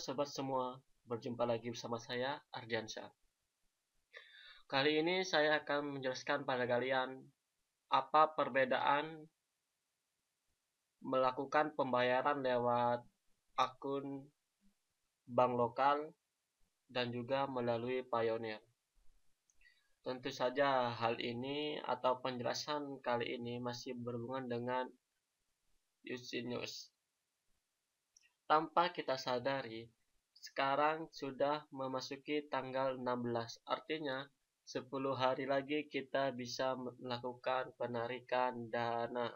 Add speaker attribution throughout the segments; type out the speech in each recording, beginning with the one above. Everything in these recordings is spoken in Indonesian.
Speaker 1: sobat semua, berjumpa lagi bersama saya Ardiansyah. Kali ini saya akan menjelaskan pada kalian apa perbedaan melakukan pembayaran lewat akun bank lokal dan juga melalui Payoneer. Tentu saja hal ini atau penjelasan kali ini masih berhubungan dengan Usinius. Tanpa kita sadari, sekarang sudah memasuki tanggal 16, artinya 10 hari lagi kita bisa melakukan penarikan dana.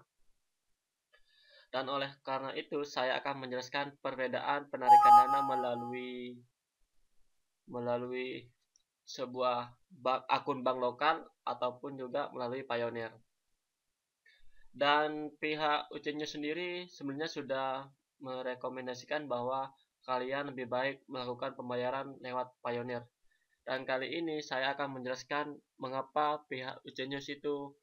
Speaker 1: Dan oleh karena itu, saya akan menjelaskan perbedaan penarikan dana melalui sebuah akun bank lokal ataupun juga melalui Payoneer. Dan pihak Ucenyo sendiri sebenarnya sudah merekomendasikan bahwa kalian lebih baik melakukan pembayaran lewat Payoneer. Dan kali ini saya akan menjelaskan mengapa pihak Ucenyo itu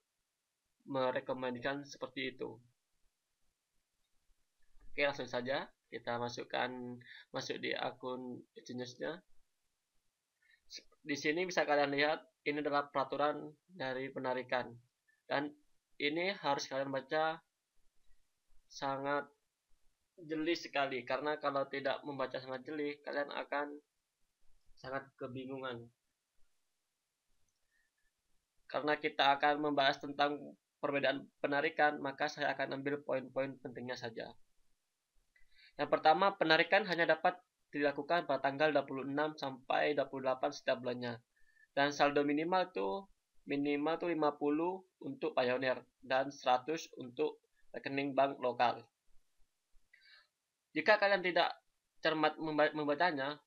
Speaker 1: merekomendasikan seperti itu. Oke, langsung saja kita masuk di akun Ucenyo-nya. Di sini bisa kalian lihat ini adalah peraturan dari penarikan. Dan ini harus kalian baca sangat jeli sekali, karena kalau tidak membaca sangat jeli kalian akan sangat kebingungan, karena kita akan membahas tentang perbedaan penarikan, maka saya akan ambil poin-poin pentingnya saja. Yang pertama, penarikan hanya dapat dilakukan pada tanggal 26 sampai 28 setiap bulannya, dan saldo minimal tuh 50 untuk Payoneer dan 100 untuk rekening bank lokal. Jika kalian tidak cermat membacanya,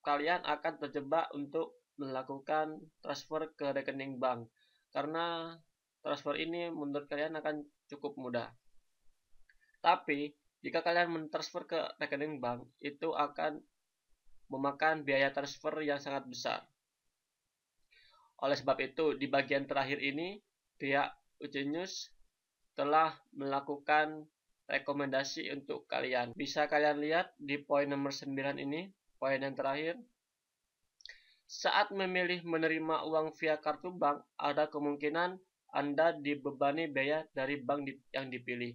Speaker 1: kalian akan terjebak untuk melakukan transfer ke rekening bank, karena transfer ini menurut kalian akan cukup mudah. Tapi jika kalian mentransfer ke rekening bank, itu akan memakan biaya transfer yang sangat besar. Oleh sebab itu, di bagian terakhir ini pihak Ucenyo telah melakukan rekomendasi untuk kalian. Bisa kalian lihat di poin nomor 9 ini, poin yang terakhir. Saat memilih menerima uang via kartu bank, ada kemungkinan Anda dibebani biaya dari bank yang dipilih,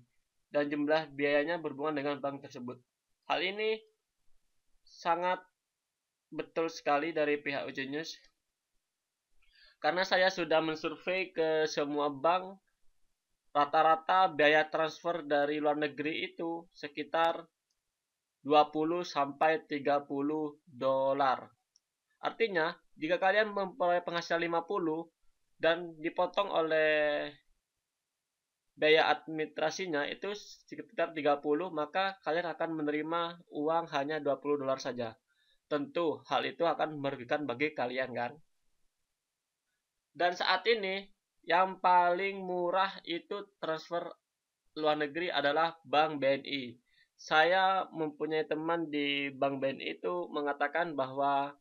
Speaker 1: dan jumlah biayanya berhubungan dengan bank tersebut. Hal ini sangat betul sekali dari pihak Ucenyo, karena saya sudah mensurvei ke semua bank. Rata-rata biaya transfer dari luar negeri itu sekitar 20 sampai 30 dolar. Artinya, jika kalian memperoleh penghasilan 50 dan dipotong oleh biaya administrasinya itu sekitar 30, maka kalian akan menerima uang hanya 20 dolar saja. Tentu hal itu akan merugikan bagi kalian, kan? Dan saat ini yang paling murah itu transfer luar negeri adalah Bank BNI. Saya mempunyai teman di Bank BNI itu mengatakan bahwa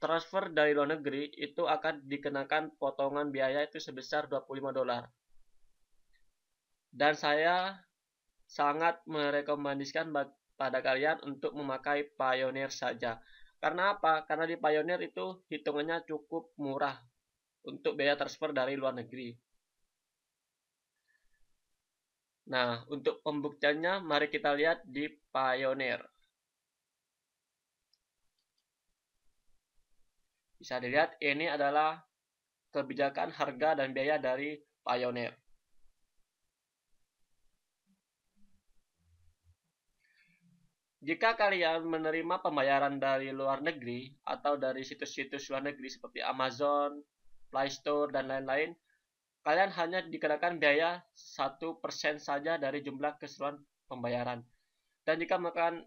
Speaker 1: transfer dari luar negeri itu akan dikenakan potongan biaya itu sebesar 25 dolar. Dan saya sangat merekomendasikan pada kalian untuk memakai Payoneer saja. Karena apa? Karena di Payoneer itu hitungannya cukup murah untuk biaya transfer dari luar negeri. Nah, untuk pembuktiannya mari kita lihat di Payoneer. Bisa dilihat ini adalah kebijakan harga dan biaya dari Payoneer. Jika kalian menerima pembayaran dari luar negeri atau dari situs-situs luar negeri seperti Amazon, Play Store, dan lain-lain, kalian hanya dikenakan biaya 1% saja dari jumlah keseluruhan pembayaran. Dan jika melakukan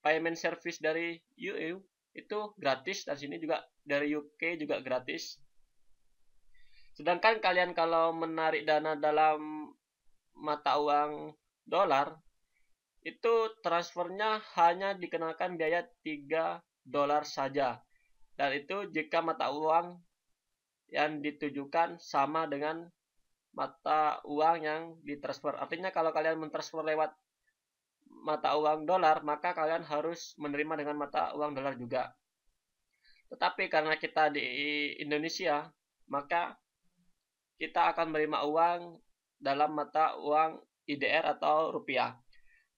Speaker 1: payment service dari EU itu gratis, dan sini juga dari UK juga gratis. Sedangkan kalian kalau menarik dana dalam mata uang dolar, itu transfernya hanya dikenakan biaya 3 dolar saja. Dan itu jika mata uang yang ditujukan sama dengan mata uang yang ditransfer. Artinya kalau kalian mentransfer lewat mata uang dolar, maka kalian harus menerima dengan mata uang dolar juga. Tetapi karena kita di Indonesia, maka kita akan menerima uang dalam mata uang IDR atau rupiah.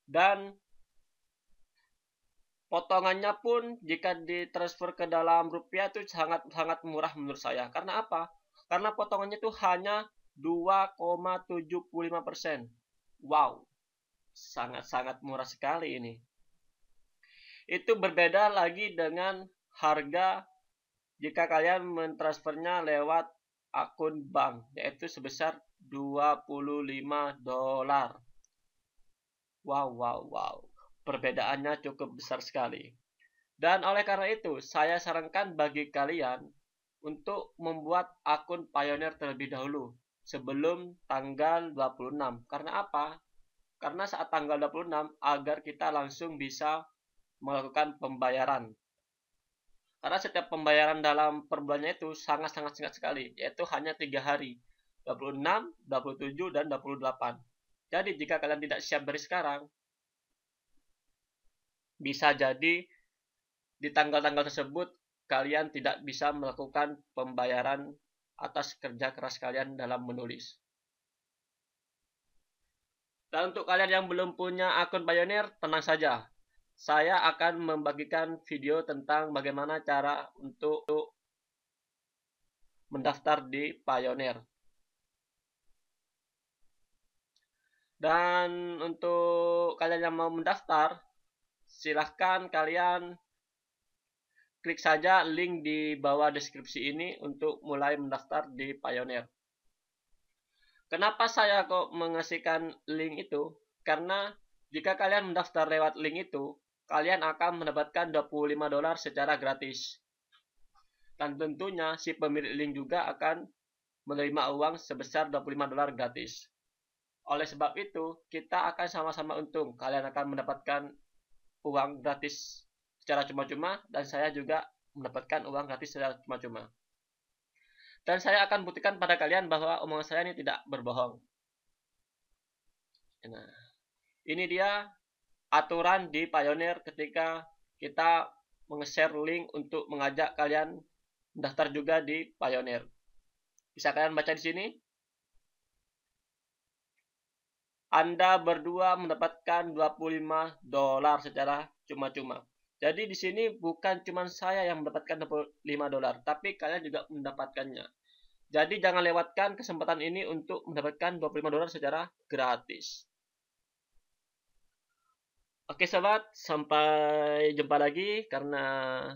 Speaker 1: Dan potongannya pun jika ditransfer ke dalam rupiah itu sangat murah menurut saya. Karena apa? Karena potongannya itu hanya 2,75%. Wow, sangat murah sekali ini. Itu berbeda lagi dengan harga jika kalian mentransfernya lewat akun bank, yaitu sebesar $25. Wow. Perbedaannya cukup besar sekali. Dan oleh karena itu, saya sarankan bagi kalian untuk membuat akun Payoneer terlebih dahulu sebelum tanggal 26. Karena apa? Karena saat tanggal 26 agar kita langsung bisa melakukan pembayaran. Karena setiap pembayaran dalam per bulannya itu sangat singkat sekali, yaitu hanya 3 hari, 26, 27, dan 28. Jadi jika kalian tidak siap dari sekarang, bisa jadi di tanggal-tanggal tersebut kalian tidak bisa melakukan pembayaran atas kerja keras kalian dalam menulis. Dan untuk kalian yang belum punya akun Payoneer, tenang saja. Saya akan membagikan video tentang bagaimana cara untuk mendaftar di Payoneer. Dan untuk kalian yang mau mendaftar, silahkan kalian klik saja link di bawah deskripsi ini untuk mulai mendaftar di Payoneer. Kenapa saya kok mengasihkan link itu? Karena jika kalian mendaftar lewat link itu, kalian akan mendapatkan $25 secara gratis. Dan tentunya si pemilik link juga akan menerima uang sebesar $25 gratis. Oleh sebab itu, kita akan sama-sama untung. Kalian akan mendapatkan uang gratis secara cuma-cuma, dan saya juga mendapatkan uang gratis secara cuma-cuma. Dan saya akan buktikan pada kalian bahwa omongan saya ini tidak berbohong. Nah, ini dia aturan di Payoneer ketika kita menge-share link untuk mengajak kalian mendaftar juga di Payoneer. Bisa kalian baca di sini. Anda berdua mendapatkan $25 secara cuma-cuma. Jadi di sini bukan cuma saya yang mendapatkan $25, tapi kalian juga mendapatkannya. Jadi jangan lewatkan kesempatan ini untuk mendapatkan $25 secara gratis. Oke sobat, sampai jumpa lagi karena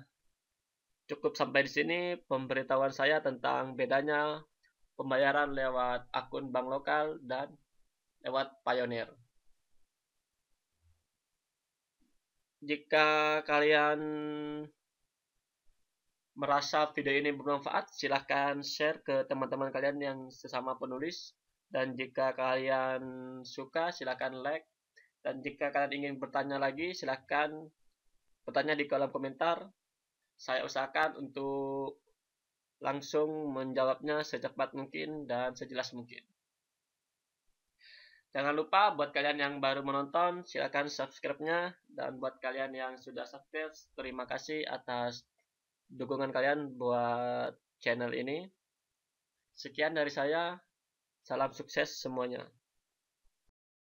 Speaker 1: cukup sampai di sini pemberitahuan saya tentang bedanya pembayaran lewat akun bank lokal dan lewat Payoneer. Jika kalian merasa video ini bermanfaat, silahkan share ke teman-teman kalian yang sesama penulis. Dan jika kalian suka, silahkan like. Dan jika kalian ingin bertanya lagi, silahkan bertanya di kolom komentar. Saya usahakan untuk langsung menjawabnya secepat mungkin dan sejelas mungkin. Jangan lupa buat kalian yang baru menonton, silahkan subscribe-nya. Dan buat kalian yang sudah subscribe, terima kasih atas dukungan kalian buat channel ini. Sekian dari saya, salam sukses semuanya.